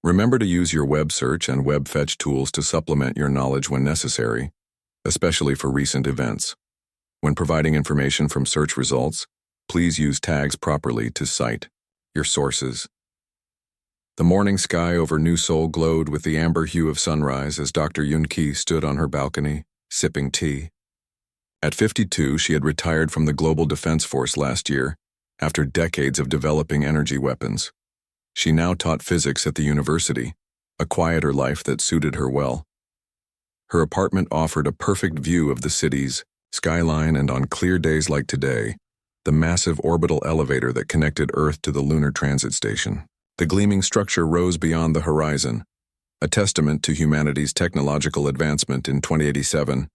Remember to use your web search and web fetch tools to supplement your knowledge when necessary, especially for recent events. When providing information from search results, please use tags properly to cite your sources. The morning sky over New Seoul glowed with the amber hue of sunrise as Dr. Yoon-ki stood on her balcony, sipping tea. At 52, she had retired from the Global Defense Force last year, after decades of developing energy weapons. She now taught physics at the university, a quieter life that suited her well. Her apartment offered a perfect view of the city's skyline and, on clear days like today, the massive orbital elevator that connected Earth to the lunar transit station. The gleaming structure rose beyond the horizon, a testament to humanity's technological advancement. In 2087,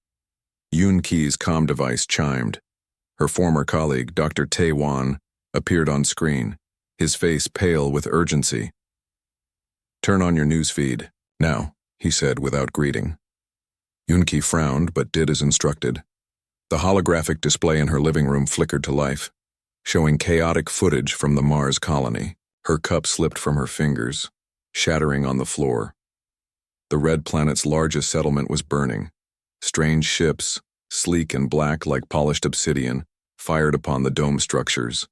Yoon-ki's comm device chimed. Her former colleague, Dr. Tae-won, appeared on screen, his face pale with urgency. "Turn on your news feed, now," he said without greeting. Yoon-ki frowned but did as instructed. The holographic display in her living room flickered to life, showing chaotic footage from the Mars colony. Her cup slipped from her fingers, shattering on the floor. The red planet's largest settlement was burning. Strange ships, sleek and black like polished obsidian, fired upon the dome structures.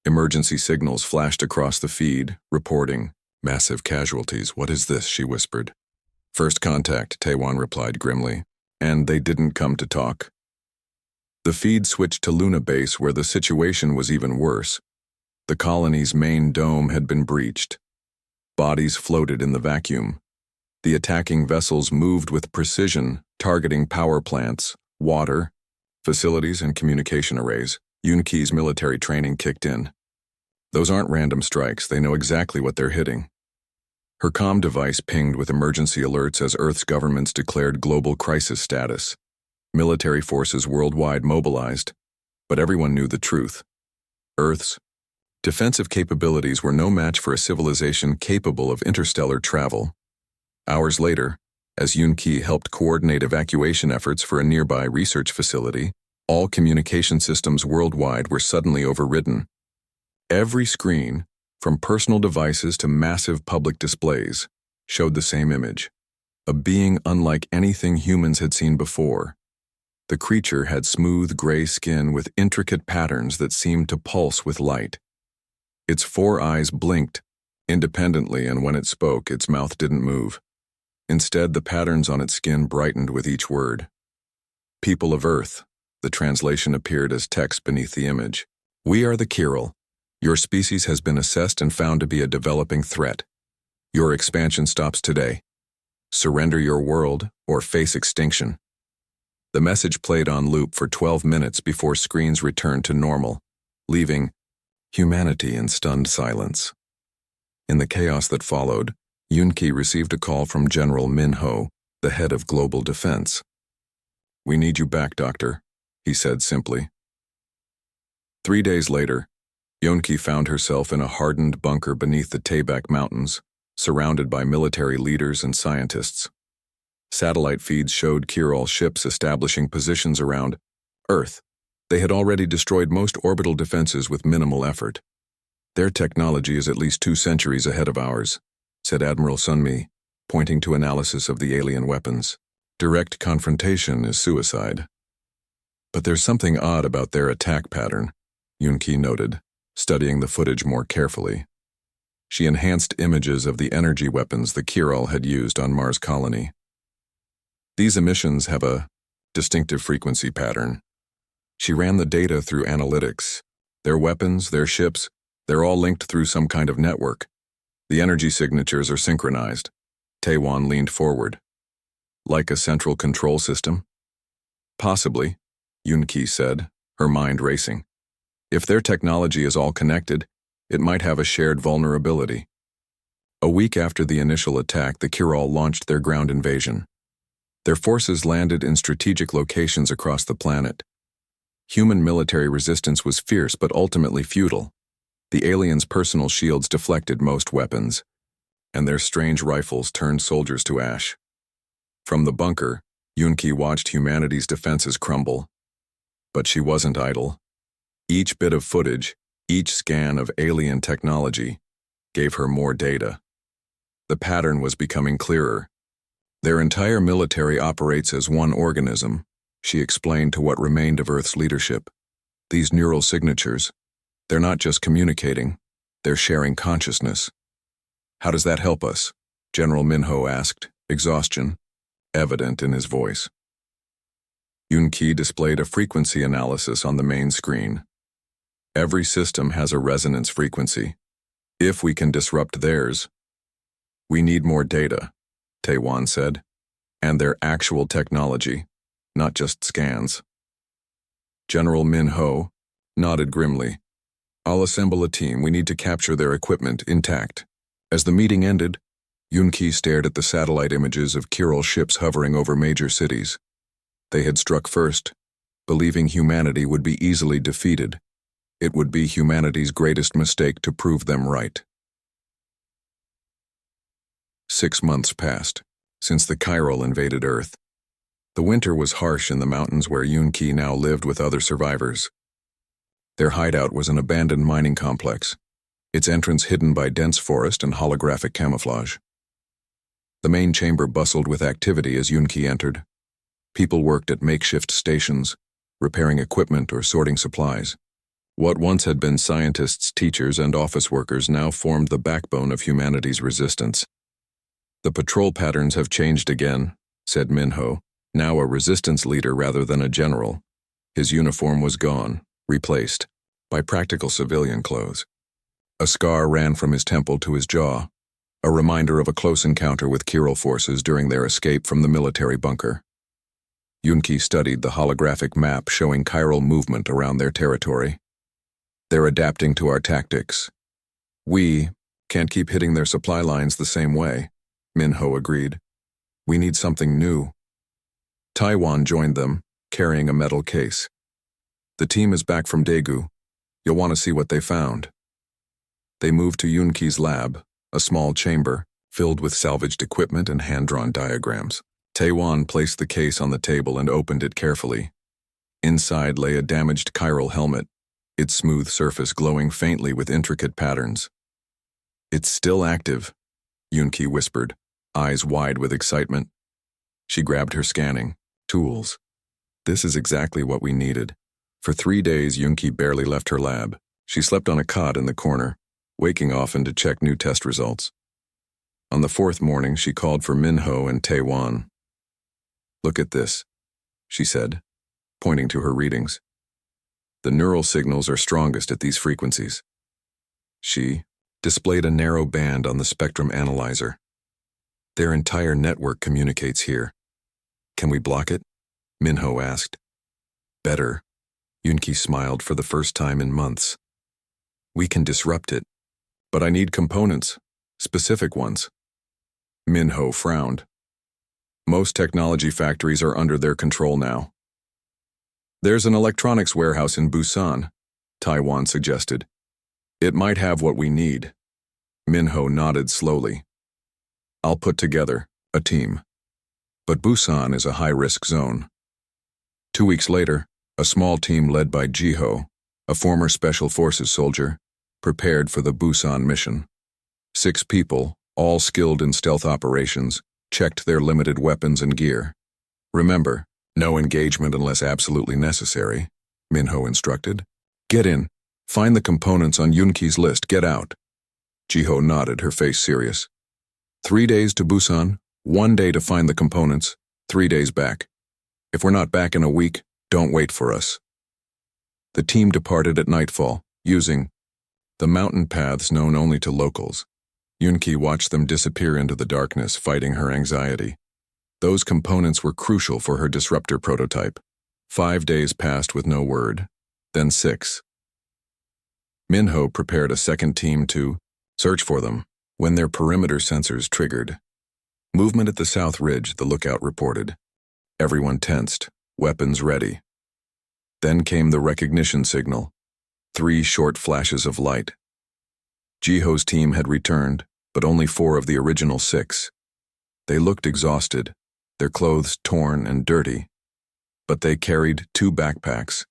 Emergency signals flashed across the feed, reporting, "Massive casualties. What is this?" she whispered. "First contact," Tae-won replied grimly, and they didn't come to talk. The feed switched to Luna Base, where the situation was even worse. The colony's main dome had been breached. Bodies floated in the vacuum. The attacking vessels moved with precision, targeting power plants, water, facilities, and communication arrays. Yoon-ki's military training kicked in. Those aren't random strikes, they know exactly what they're hitting. Her comm device pinged with emergency alerts as Earth's governments declared global crisis status. Military forces worldwide mobilized, but everyone knew the truth. Earth's defensive capabilities were no match for a civilization capable of interstellar travel. Hours later, as Yoon-ki helped coordinate evacuation efforts for a nearby research facility, all communication systems worldwide were suddenly overridden. Every screen, from personal devices to massive public displays, showed the same image: a being unlike anything humans had seen before. The creature had smooth gray skin with intricate patterns that seemed to pulse with light. Its 4 eyes blinked independently, and when it spoke, its mouth didn't move. Instead, the patterns on its skin brightened with each word. "People of Earth," the translation appeared as text beneath the image. "We are the Kiral. Your species has been assessed and found to be a developing threat. Your expansion stops today. Surrender your world or face extinction." The message played on loop for 12 minutes before screens returned to normal, leaving humanity in stunned silence. In the chaos that followed, Yoon-ki received a call from General Min-ho, the head of global defense. "We need you back, Doctor," he said simply. 3 days later, Yoon-ki found herself in a hardened bunker beneath the Taebaek Mountains, surrounded by military leaders and scientists. Satellite feeds showed Kiral ships establishing positions around Earth. They had already destroyed most orbital defenses with minimal effort. "Their technology is at least 2 centuries ahead of ours," said Admiral Sunmi, pointing to analysis of the alien weapons. "Direct confrontation is suicide." "But there's something odd about their attack pattern," Yoon-ki noted, studying the footage more carefully. She enhanced images of the energy weapons the Kiral had used on Mars colony. "These emissions have a distinctive frequency pattern." She ran the data through analytics. Their weapons, their ships, they're all linked through some kind of network. The energy signatures are synchronized. Tae-won leaned forward. "Like a central control system?" "Possibly," Yoon-ki said, her mind racing. "If their technology is all connected, it might have a shared vulnerability." A week after the initial attack, the Kiral launched their ground invasion. Their forces landed in strategic locations across the planet. Human military resistance was fierce but ultimately futile. The aliens' personal shields deflected most weapons, and their strange rifles turned soldiers to ash. From the bunker, Yoon-ki watched humanity's defenses crumble. But she wasn't idle. Each bit of footage, each scan of alien technology, gave her more data. The pattern was becoming clearer. Their entire military operates as one organism, she explained to what remained of Earth's leadership. These neural signatures, they're not just communicating, they're sharing consciousness. How does that help us? General Minho asked, exhaustion evident in his voice. Yun-Ki displayed a frequency analysis on the main screen. Every system has a resonance frequency. If we can disrupt theirs, we need more data, Taewon said, and their actual technology, not just scans. General Minho nodded grimly. I'll assemble a team. We need to capture their equipment intact. As the meeting ended, Yun-Ki stared at the satellite images of Chiral ships hovering over major cities. They had struck first, believing humanity would be easily defeated. It would be humanity's greatest mistake to prove them right. 6 months passed since the Chiral invaded Earth. The winter was harsh in the mountains where Yun-Ki now lived with other survivors. Their hideout was an abandoned mining complex, its entrance hidden by dense forest and holographic camouflage. The main chamber bustled with activity as Yun-Ki entered. People worked at makeshift stations, repairing equipment or sorting supplies. What once had been scientists, teachers, and office workers now formed the backbone of humanity's resistance. The patrol patterns have changed again, said Minho, now a resistance leader rather than a general. His uniform was gone, replaced by practical civilian clothes. A scar ran from his temple to his jaw, a reminder of a close encounter with Chiral forces during their escape from the military bunker. Yun-Ki studied the holographic map showing Chiral movement around their territory. They're adapting to our tactics. We can't keep hitting their supply lines the same way, Minho agreed. We need something new. Taewon joined them, carrying a metal case. The team is back from Daegu. You'll want to see what they found. They moved to Yun-Ki's lab, a small chamber filled with salvaged equipment and hand-drawn diagrams. Taewon placed the case on the table and opened it carefully. Inside lay a damaged chiral helmet, its smooth surface glowing faintly with intricate patterns. It's still active, Yun-Ki whispered, eyes wide with excitement. She grabbed her scanning tools. This is exactly what we needed. For 3 days, Yun-Ki barely left her lab. She slept on a cot in the corner, waking often to check new test results. On the 4th morning, she called for Minho and Taewon. Look at this, she said, pointing to her readings. The neural signals are strongest at these frequencies. She displayed a narrow band on the spectrum analyzer. Their entire network communicates here. Can we block it? Minho asked. Better. Yun-Ki smiled for the first time in months. We can disrupt it. But I need components, specific ones. Minho frowned. Most technology factories are under their control now. There's an electronics warehouse in Busan, Taewon suggested. It might have what we need. Minho nodded slowly. I'll put together a team. But Busan is a high-risk zone. 2 weeks later, a small team led by Jiho, a former Special Forces soldier, prepared for the Busan mission. 6 people, all skilled in stealth operations, checked their limited weapons and gear. Remember, no engagement unless absolutely necessary, Minho instructed. Get in. Find the components on Yun-Ki's list. Get out. Jiho nodded, her face serious. 3 days to Busan, 1 day to find the components, 3 days back. If we're not back in a week, don't wait for us. The team departed at nightfall, using the mountain paths known only to locals. Yun-Ki watched them disappear into the darkness, fighting her anxiety. Those components were crucial for her disruptor prototype. 5 days passed with no word, then 6. Minho prepared a second team to search for them when their perimeter sensors triggered. Movement at the South Ridge, the lookout reported. Everyone tensed, weapons ready. Then came the recognition signal. 3 short flashes of light. Jiho's team had returned, but only 4 of the original 6. They looked exhausted, their clothes torn and dirty, but they carried 2 backpacks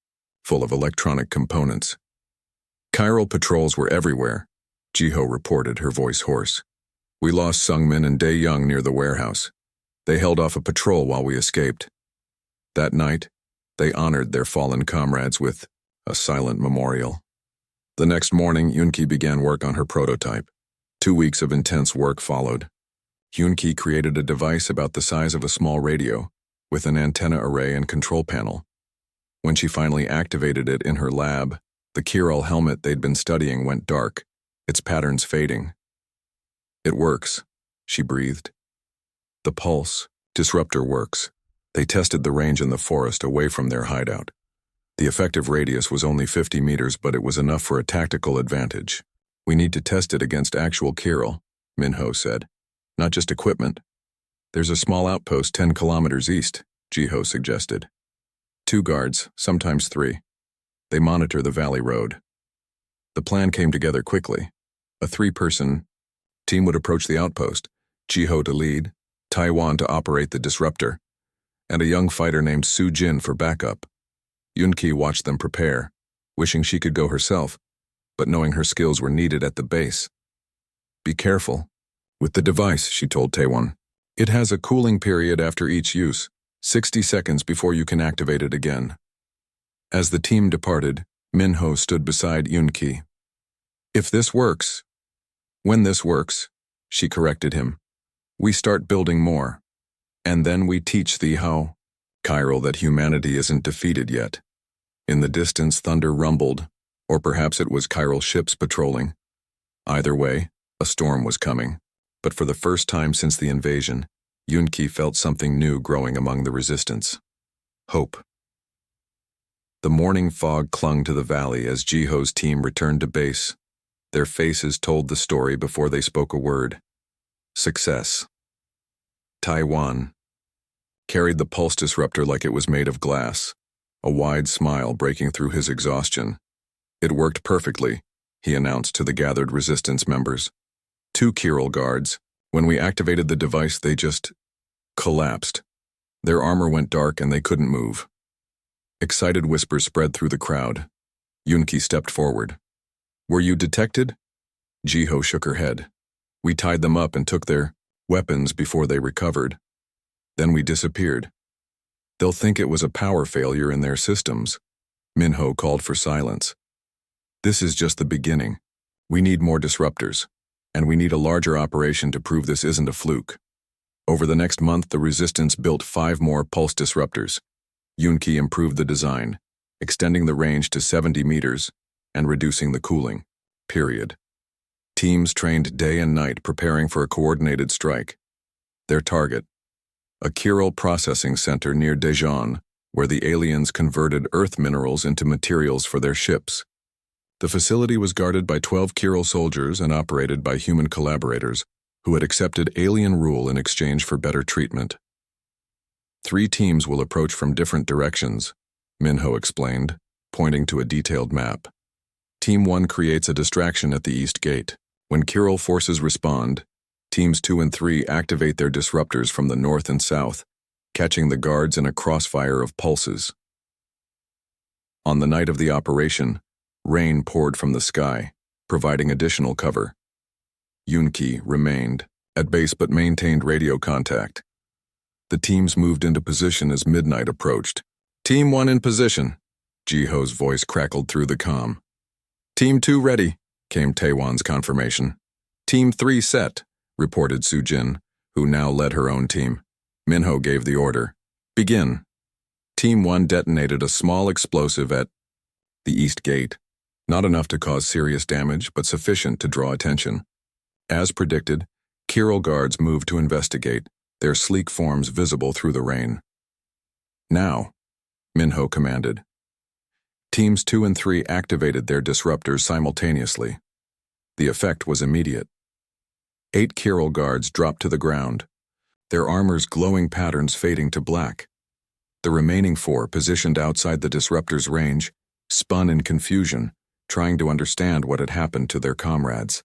full of electronic components. Chiral patrols were everywhere, Jiho reported, her voice hoarse. We lost Sungmin and Dae Young near the warehouse. They held off a patrol while we escaped. That night, they honored their fallen comrades with a silent memorial. The next morning, Yoonki began work on her prototype. 2 weeks of intense work followed. Yoonki created a device about the size of a small radio, with an antenna array and control panel. When she finally activated it in her lab, the Chiral helmet they'd been studying went dark, its patterns fading. "It works," she breathed. "The pulse disruptor works." They tested the range in the forest away from their hideout. The effective radius was only 50 meters, but it was enough for a tactical advantage. "We need to test it against actual Chiral," Minho said. "Not just equipment." "There's a small outpost 10 kilometers east," Jiho suggested. 2 guards, sometimes 3. They monitor the valley road. The plan came together quickly. A 3-person team would approach the outpost, Jiho to lead, Taiwan to operate the disruptor, and a young fighter named Su Jin for backup. Yoonki watched them prepare, wishing she could go herself, but knowing her skills were needed at the base. "Be careful with the device," she told Taewon. "It has a cooling period after each use, 60 seconds before you can activate it again." As the team departed, Minho stood beside Yoonki. When this works, she corrected him, "we start building more. And then we teach thee how, Chiral, that humanity isn't defeated yet." In the distance, thunder rumbled, or perhaps it was Chiral ships patrolling. Either way, a storm was coming. But for the first time since the invasion, Yoonki felt something new growing among the resistance. Hope. The morning fog clung to the valley as Jiho's team returned to base. Their faces told the story before they spoke a word. Success. Taiwan carried the pulse disruptor like it was made of glass, a wide smile breaking through his exhaustion. "It worked perfectly," he announced to the gathered resistance members. 2 Chiral guards. When we activated the device, they just collapsed. Their armor went dark and they couldn't move. Excited whispers spread through the crowd. Yoonki stepped forward. "Were you detected?" Jiho shook her head. "We tied them up and took their weapons before they recovered. Then we disappeared. They'll think it was a power failure in their systems." Minho called for silence. "This is just the beginning. We need more disruptors, and we need a larger operation to prove this isn't a fluke." Over the next month, the resistance built 5 more pulse disruptors. Yoonki improved the design, extending the range to 70 meters and reducing the cooling. Teams trained day and night preparing for a coordinated strike. Their target: a Chiral processing center near Daejeon, where the aliens converted Earth minerals into materials for their ships. The facility was guarded by 12 Chiral soldiers and operated by human collaborators who had accepted alien rule in exchange for better treatment. 3 teams will approach from different directions, Minho explained, pointing to a detailed map. Team 1 creates a distraction at the east gate. When Chiral forces respond, Teams 2 and 3 activate their disruptors from the north and south, catching the guards in a crossfire of pulses. On the night of the operation, rain poured from the sky, providing additional cover. Yoonki remained at base but maintained radio contact. The teams moved into position as midnight approached. "Team 1 in position," Jiho's voice crackled through the comm. "Team 2 ready," came Taewon's confirmation. "Team 3 set," reported Sujin, who now led her own team. Minho gave the order. "Begin." Team 1 detonated a small explosive at the east gate, not enough to cause serious damage, but sufficient to draw attention. As predicted, Chiral guards moved to investigate, their sleek forms visible through the rain. "Now," Minho commanded. Teams 2 and 3 activated their disruptors simultaneously. The effect was immediate. 8 Chiral guards dropped to the ground, their armor's glowing patterns fading to black. The remaining 4, positioned outside the disruptor's range, spun in confusion, trying to understand what had happened to their comrades.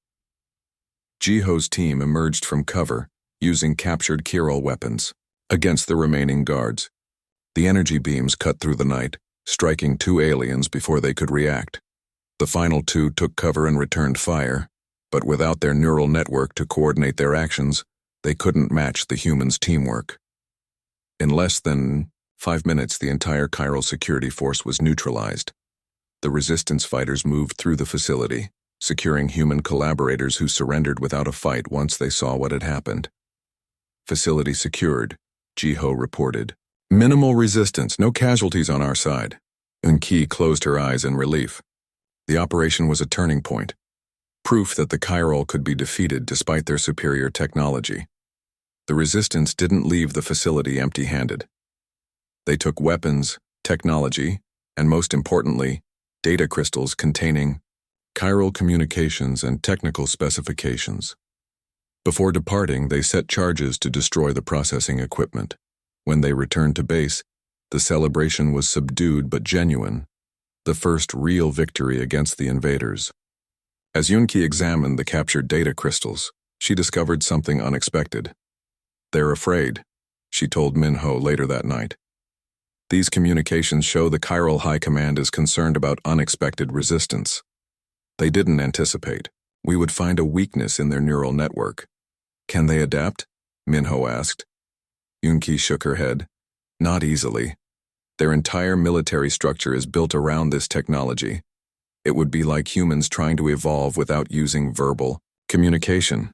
Jiho's team emerged from cover, using captured Chiral weapons, against the remaining guards. The energy beams cut through the night, striking 2 aliens before they could react. The final 2 took cover and returned fire, But without their neural network to coordinate their actions, they couldn't match the humans' teamwork. In less than 5 minutes, the entire chiral security force was neutralized. The resistance fighters moved through the facility, securing human collaborators who surrendered without a fight once they saw what had happened. Facility secured, Jiho reported. Minimal resistance, no casualties on our side. Eun-Ki closed her eyes in relief. The operation was a turning point. Proof that the chiral could be defeated despite their superior technology. The resistance didn't leave the facility empty-handed. They took weapons, technology, and most importantly, data crystals containing chiral communications and technical specifications. Before departing, they set charges to destroy the processing equipment. When they returned to base, the celebration was subdued but genuine, the first real victory against the invaders. As Eun-Ki examined the captured data crystals, she discovered something unexpected. They're afraid, she told Minho later that night. These communications show the chiral high command is concerned about unexpected resistance. They didn't anticipate we would find a weakness in their neural network. Can they adapt? Minho asked. Eun-Ki shook her head. Not easily. Their entire military structure is built around this technology. It would be like humans trying to evolve without using verbal communication.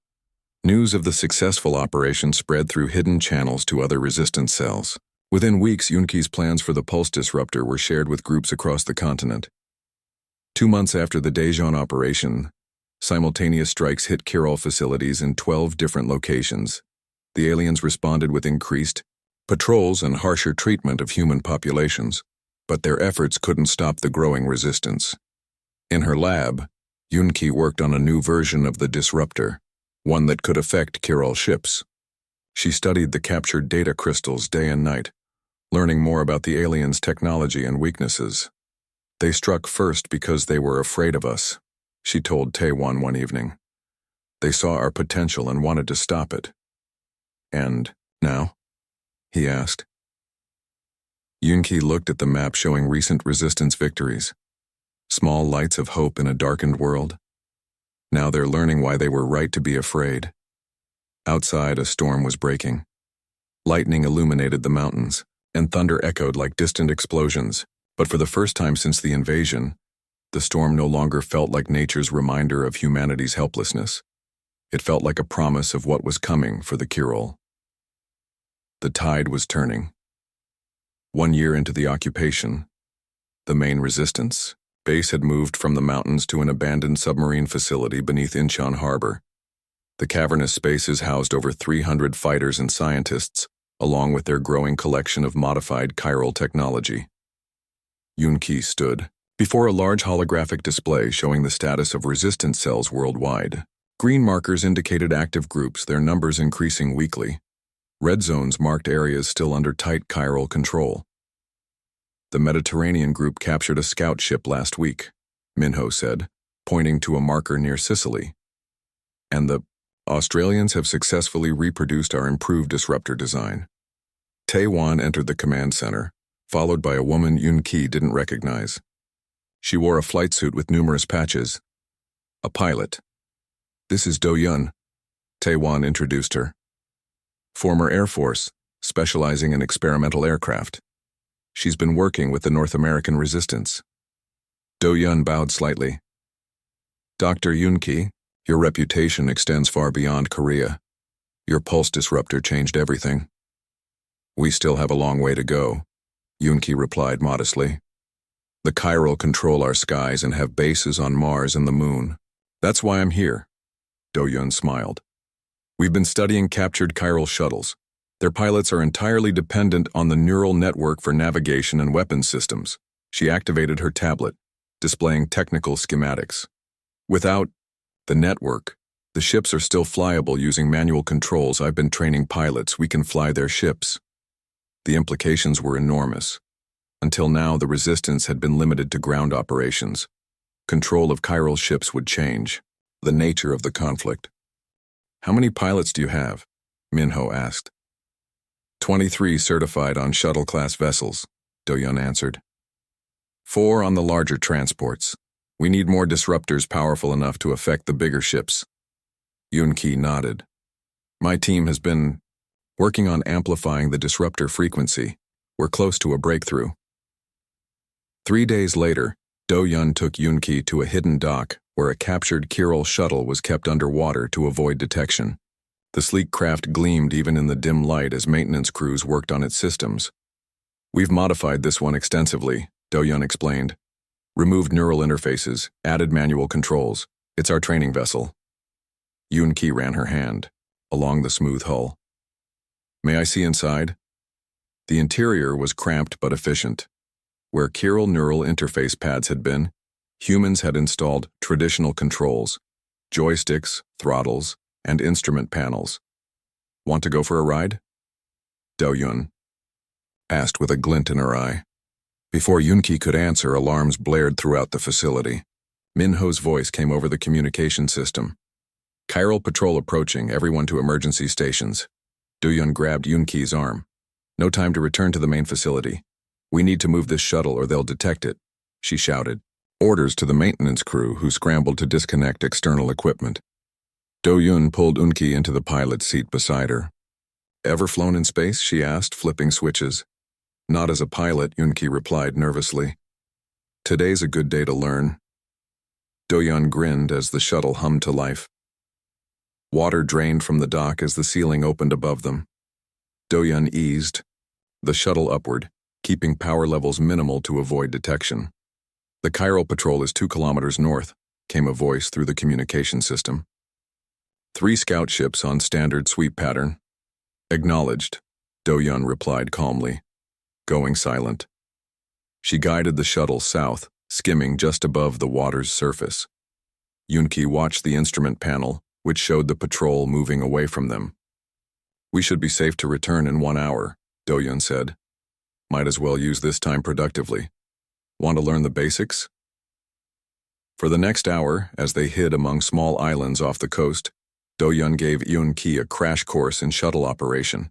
News of the successful operation spread through hidden channels to other resistance cells. Within weeks, Eun-Ki's plans for the pulse disruptor were shared with groups across the continent. 2 months after the Daejeon operation, simultaneous strikes hit chiral facilities in 12 different locations. The aliens responded with increased patrols and harsher treatment of human populations, but their efforts couldn't stop the growing resistance. In her lab, Eun-Ki worked on a new version of the disruptor, one that could affect chiral ships. She studied the captured data crystals day and night, learning more about the aliens' technology and weaknesses. They struck first because they were afraid of us, she told Taewon one evening. They saw our potential and wanted to stop it. And now? He asked. Eun-Ki looked at the map showing recent resistance victories. Small lights of hope in a darkened world. Now they're learning why they were right to be afraid. Outside, a storm was breaking. Lightning illuminated the mountains, and thunder echoed like distant explosions. But for the first time since the invasion, the storm no longer felt like nature's reminder of humanity's helplessness. It felt like a promise of what was coming for the chiral. The tide was turning. 1 year into the occupation, the main resistance base had moved from the mountains to an abandoned submarine facility beneath Incheon Harbor. The cavernous spaces housed over 300 fighters and scientists, along with their growing collection of modified chiral technology. Eun-Ki stood before a large holographic display showing the status of resistance cells worldwide. Green markers indicated active groups, their numbers increasing weekly. Red zones marked areas still under tight chiral control. The Mediterranean group captured a scout ship last week, Minho said, pointing to a marker near Sicily. And the Australians have successfully reproduced our improved disruptor design. Taewon entered the command center, followed by a woman Eun-Ki didn't recognize. She wore a flight suit with numerous patches. A pilot. This is Do-Yun, Taewon introduced her. Former Air Force, specializing in experimental aircraft. She's been working with the North American resistance. Do-Yun bowed slightly. Dr. Eun-Ki, your reputation extends far beyond Korea. Your pulse disruptor changed everything. We still have a long way to go, Eun-Ki replied modestly. The chiral control our skies and have bases on Mars and the Moon. That's why I'm here. Do-Yun smiled. We've been studying captured chiral shuttles. Their pilots are entirely dependent on the neural network for navigation and weapons systems. She activated her tablet, displaying technical schematics. Without the network, the ships are still flyable using manual controls. I've been training pilots. We can fly their ships. The implications were enormous. Until now, the resistance had been limited to ground operations. Control of chiral ships would change. The nature of the conflict. How many pilots do you have? Minho asked. 23 certified on shuttle-class vessels, Do-Yun answered. 4 on the larger transports. We need more disruptors powerful enough to affect the bigger ships. Yun-Ki nodded. My team has been working on amplifying the disruptor frequency. We're close to a breakthrough. 3 days later, Do-Yun took Yun-Ki to a hidden dock where a captured Kiral shuttle was kept underwater to avoid detection. The sleek craft gleamed even in the dim light as maintenance crews worked on its systems. We've modified this one extensively, Do-Yun explained. Removed neural interfaces, added manual controls. It's our training vessel. Yun-Ki ran her hand along the smooth hull. May I see inside? The interior was cramped but efficient. Where Kiral neural interface pads had been, humans had installed traditional controls, joysticks, throttles, and instrument panels. Want to go for a ride? Do-Yun asked with a glint in her eye. Before Yun-Ki could answer, alarms blared throughout the facility. Minho's voice came over the communication system. Chiral patrol approaching, everyone to emergency stations. Do-Yun grabbed Yun-Ki's arm. No time to return to the main facility. We need to move this shuttle or they'll detect it, she shouted. Orders to the maintenance crew who scrambled to disconnect external equipment. Do-Yun pulled Yun-Ki into the pilot's seat beside her. Ever flown in space? She asked, flipping switches. Not as a pilot, Yun-Ki replied nervously. Today's a good day to learn. Do-Yun grinned as the shuttle hummed to life. Water drained from the dock as the ceiling opened above them. Do-Yun eased the shuttle upward, keeping power levels minimal to avoid detection. The Chiral patrol is 2 kilometers north, came a voice through the communication system. 3 scout ships on standard sweep pattern. Acknowledged, Do-Yun replied calmly, going silent. She guided the shuttle south, skimming just above the water's surface. Yun-Ki watched the instrument panel, which showed the patrol moving away from them. We should be safe to return in 1 hour, Do-Yun said. Might as well use this time productively. Want to learn the basics? For the next hour, as they hid among small islands off the coast, Do-Yun gave Yun-Ki a crash course in shuttle operation.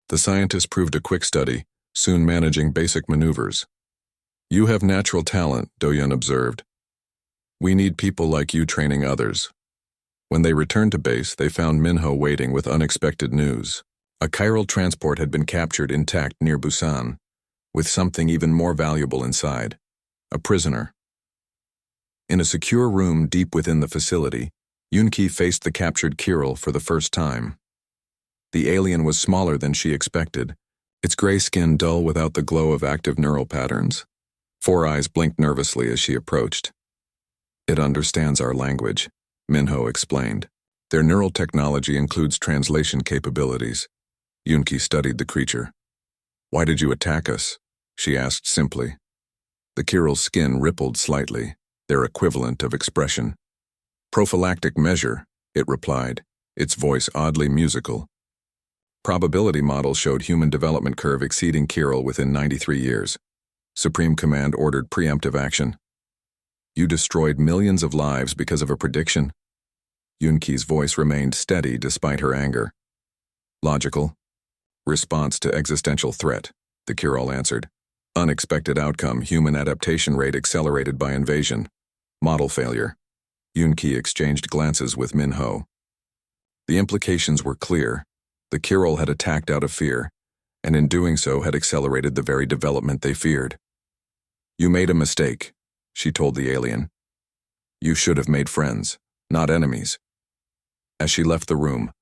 The scientist proved a quick study, soon managing basic maneuvers. You have natural talent, Do-Yun observed. We need people like you training others. When they returned to base, they found Minho waiting with unexpected news. A chiral transport had been captured intact near Busan, with something even more valuable inside, a prisoner. In a secure room deep within the facility, Yun-Ki faced the captured Kiral for the first time. The alien was smaller than she expected, its gray skin dull without the glow of active neural patterns. 4 eyes blinked nervously as she approached. It understands our language, Minho explained. Their neural technology includes translation capabilities. Yun-Ki studied the creature. Why did you attack us? She asked simply. The Kiral's skin rippled slightly, their equivalent of expression. Prophylactic measure, it replied, its voice oddly musical. Probability models showed human development curve exceeding Kiral within 93 years. Supreme Command ordered preemptive action. You destroyed millions of lives because of a prediction? Yun-Ki's voice remained steady despite her anger. Logical. Response to existential threat, the Kiral answered. Unexpected outcome, human adaptation rate accelerated by invasion. Model failure. Yun-Ki exchanged glances with Minho. The implications were clear. The Kiral had attacked out of fear, and in doing so had accelerated the very development they feared. You made a mistake, she told the alien. You should have made friends, not enemies. As she left the room,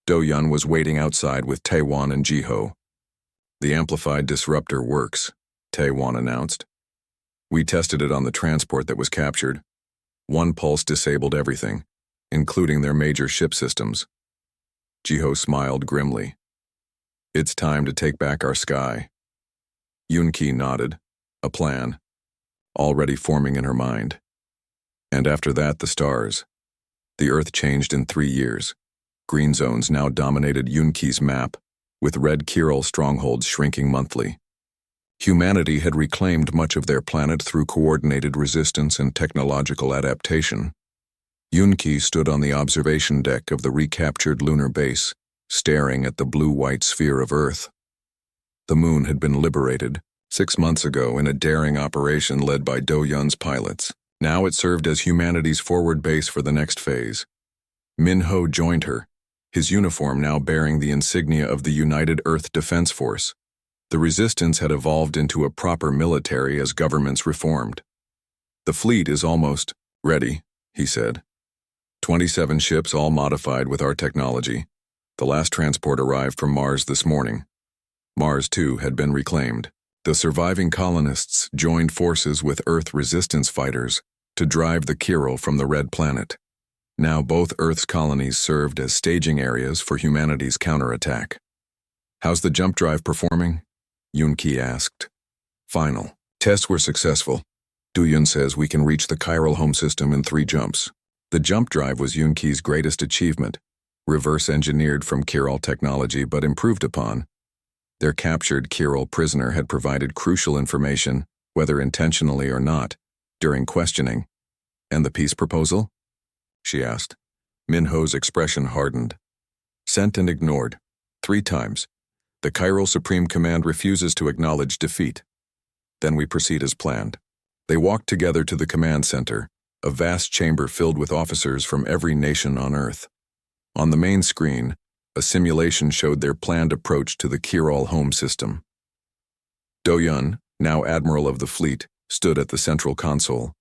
Do-Yun was waiting outside with Taewon and Jiho. The amplified disruptor works, Taewon announced. We tested it on the transport that was captured. 1 pulse disabled everything, including their major ship systems. Jiho smiled grimly. It's time to take back our sky. Yun-Ki nodded, a plan, already forming in her mind. And after that, the stars. The Earth changed in 3 years. Green zones now dominated Yun-Ki's map, with red Kiral strongholds shrinking monthly. Humanity had reclaimed much of their planet through coordinated resistance and technological adaptation. Yun-Ki stood on the observation deck of the recaptured lunar base, staring at the blue-white sphere of Earth. The moon had been liberated 6 months ago in a daring operation led by Do-Yun's pilots. Now it served as humanity's forward base for the next phase. Min-ho joined her, his uniform now bearing the insignia of the United Earth Defense Force. The resistance had evolved into a proper military as governments reformed. "The fleet is almost ready," he said. 27 ships, all modified with our technology. The last transport arrived from Mars this morning. Mars, too, had been reclaimed. The surviving colonists joined forces with Earth resistance fighters to drive the Kiro from the Red Planet. Now both Earth's colonies served as staging areas for humanity's counterattack. "How's the jump drive performing?" Yoon-ki asked. "Final. Tests were successful. Do-yun says we can reach the chiral home system in 3 jumps. The jump drive was Yoon-ki's greatest achievement, reverse-engineered from chiral technology but improved upon. Their captured chiral prisoner had provided crucial information, whether intentionally or not, during questioning. "And the peace proposal?" she asked. Min-ho's expression hardened. "Sent and ignored. 3 times. The Chiral Supreme Command refuses to acknowledge defeat. Then we proceed as planned." They walked together to the command center, a vast chamber filled with officers from every nation on Earth. On the main screen, a simulation showed their planned approach to the Chiral home system. Do-yun, now Admiral of the Fleet, stood at the central console.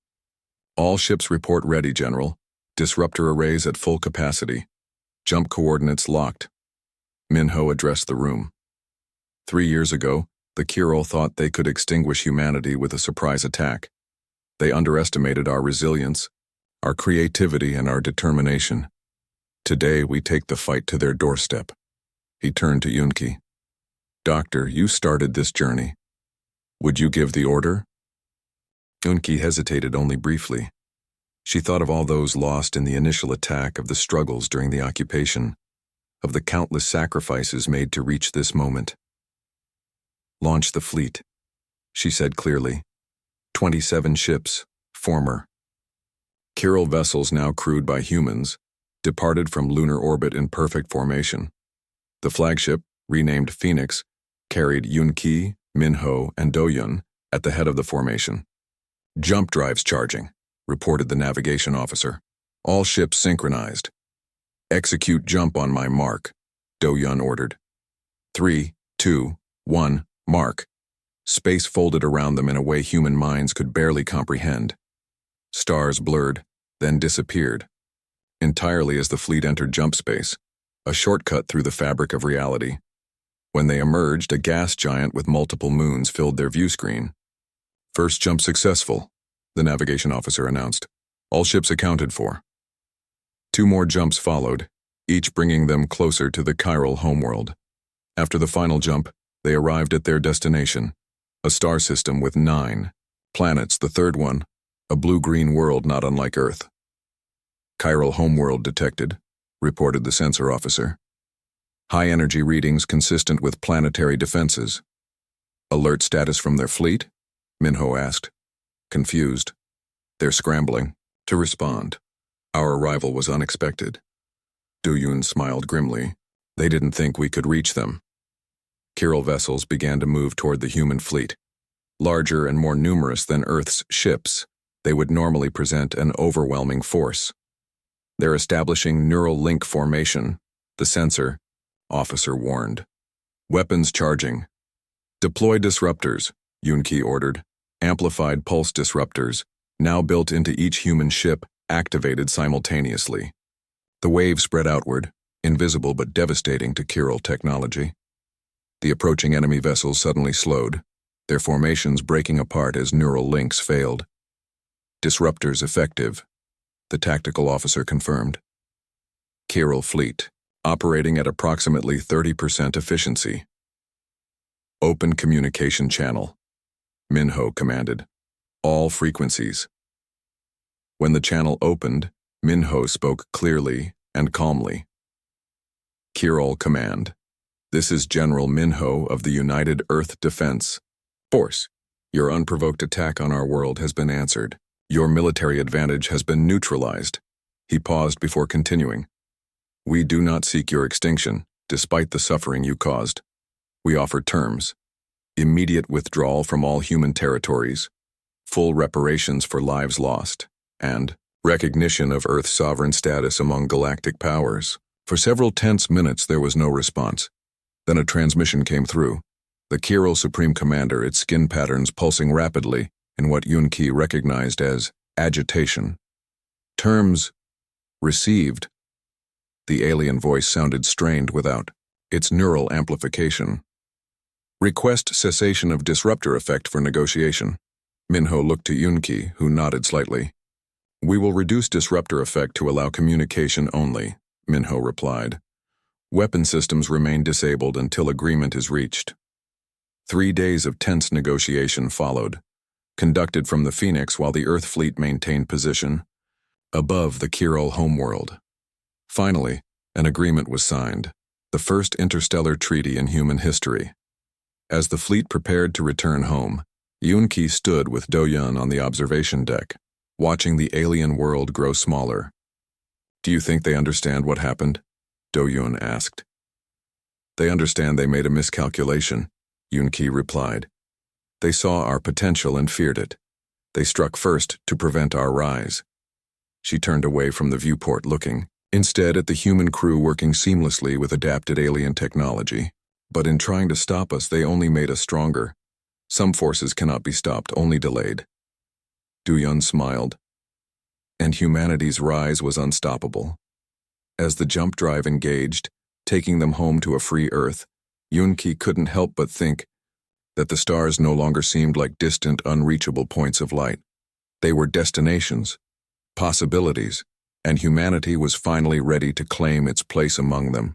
"All ships report ready, General. Disruptor arrays at full capacity. Jump coordinates locked." Min-ho addressed the room. 3 years ago, the Chiral thought they could extinguish humanity with a surprise attack. They underestimated our resilience, our creativity, and our determination. Today, we take the fight to their doorstep. He turned to Yoon-ki. "Doctor, you started this journey. Would you give the order?" Yoon-ki hesitated only briefly. She thought of all those lost in the initial attack, of the struggles during the occupation, of the countless sacrifices made to reach this moment. "Launch the fleet," she said clearly. 27 ships, former Chiral vessels now crewed by humans, departed from lunar orbit in perfect formation. The flagship, renamed Phoenix, carried Yoon-ki, Min-ho, and Do-yun at the head of the formation. "Jump drives charging," reported the navigation officer. "All ships synchronized." "Execute jump on my mark," Do-yun ordered. 3, 2, 1, mark. Space folded around them in a way human minds could barely comprehend. Stars blurred, then disappeared, entirely as the fleet entered jump space, a shortcut through the fabric of reality. When they emerged, a gas giant with multiple moons filled their view screen. "First jump successful," the navigation officer announced. "All ships accounted for." 2 more jumps followed, each bringing them closer to the chiral homeworld. After the final jump, they arrived at their destination, a star system with 9 planets, the third one, a blue-green world not unlike Earth. "Chiral homeworld detected," reported the sensor officer. "High energy readings consistent with planetary defenses." "Alert status from their fleet?" Min-ho asked, confused. "They're scrambling to respond. Our arrival was unexpected." Do-yun smiled grimly. "They didn't think we could reach them." Chiral vessels began to move toward the human fleet. Larger and more numerous than Earth's ships, they would normally present an overwhelming force. "They're establishing neural link formation," the sensor officer warned. "Weapons charging." "Deploy disruptors," Yoon-ki ordered. Amplified pulse disruptors, now built into each human ship, activated simultaneously. The wave spread outward, invisible but devastating to Chiral technology. The approaching enemy vessels suddenly slowed, their formations breaking apart as neural links failed. "Disruptors effective," the tactical officer confirmed. "Chiral fleet, operating at approximately 30% efficiency." "Open communication channel," Min-ho commanded. "All frequencies." When the channel opened, Min-ho spoke clearly and calmly. "Chiral Command. This is General Min-ho of the United Earth Defense Force. Your unprovoked attack on our world has been answered. Your military advantage has been neutralized." He paused before continuing. "We do not seek your extinction, despite the suffering you caused. We offer terms: immediate withdrawal from all human territories, full reparations for lives lost, and Recognition of Earth's sovereign status among galactic powers. For several tense minutes there was no response. Then a transmission came through. The Kirill Supreme Commander, its skin patterns pulsing rapidly in what Yunki recognized as agitation. Terms received. The alien voice sounded strained without its neural amplification. Request cessation of disruptor effect for negotiation. Minho looked to Yunki, who nodded slightly. We will reduce disruptor effect to allow communication only, Minho replied. Weapon systems remain disabled until agreement is reached. 3 days of tense negotiation followed, conducted from the Phoenix while the Earth fleet maintained position above the Kirill homeworld. Finally, an agreement was signed, the first interstellar treaty in human history. As the fleet prepared to return home, Yunki stood with Do-Yun on the observation deck, watching the alien world grow smaller. Do you think they understand what happened? Do-Yun asked. They understand they made a miscalculation, Yunki replied. They saw our potential and feared it. They struck first to prevent our rise. She turned away from the viewport looking, instead at the human crew working seamlessly with adapted alien technology. But in trying to stop us, they only made us stronger. Some forces cannot be stopped, only delayed. Do-Yun smiled. And humanity's rise was unstoppable. As the jump drive engaged, taking them home to a free Earth, Yunki couldn't help but think that the stars no longer seemed like distant, unreachable points of light. They were destinations, possibilities, and humanity was finally ready to claim its place among them.